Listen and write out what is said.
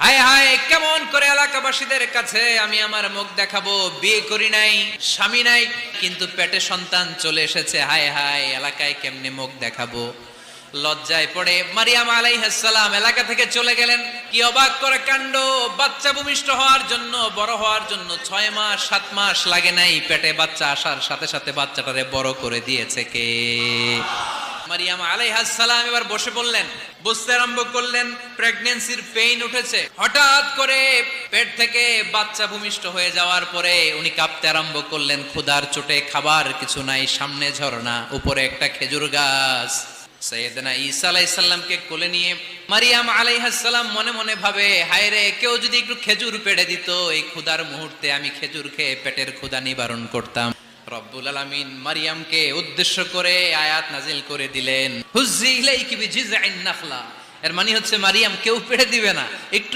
হায় হায়, কেমন করে এলাকাবাসীদের কাছে আমি আমার মুখ দেখাবো? বিয়ে করি নাই, স্বামী নাই, কিন্তু পেটে সন্তান চলে এসেছে। হায় হায়, এলাকায় কেমনে মুখ দেখাবো? লজ্জায় পড়ে মারিয়াম আলাইহিস সালাম এলাকা থেকে চলে গেলেন। কি অবাক করে কাণ্ড! বাচ্চা ভূমিষ্ঠ হওয়ার জন্য, বড় হওয়ার জন্য 6 মাস 7 মাস লাগে নাই, পেটে বাচ্চা আসার সাথে সাথে বাচ্চাটারে বড় করে দিয়েছে কে? মারিয়াম আলাইহিস সালাম এবার বসে পড়লেন, বুঝতে আরম্ভ করলেন প্রেগন্যান্সির পেইন উঠেছে। হঠাৎ করে পেট থেকে বাচ্চা ভূমিষ্ঠ হয়ে যাওয়ার পরে উনি কাঁপতে আরম্ভ করলেন। ক্ষুধার চোটে খাবার কিছু নাই, সামনে ঝর্ণা, উপরে একটা খেজুর গাছ। সাইয়েদনা ঈসা আলাইহিস সালামকে কোলে নিয়ে মারিয়াম আলাইহিস সালাম মনে মনে ভাবে, হায় রে, কেউ যদি একটু খেজুর পেড়ে দিত, এই ক্ষুধার মুহূর্তে আমি খেজুর খেয়ে পেটের ক্ষুধা নিবারণ করতাম। রব্বুল আলামিন মারিয়ামকে উদ্দেশ্য করে আয়াত নাজিল করে দিলেন, হুজ্জি ইলাইকি বিজিযআইন নাখলা। এর মানে হচ্ছে মারিয়াম, কেউ পেড়ে দিবে না, একটু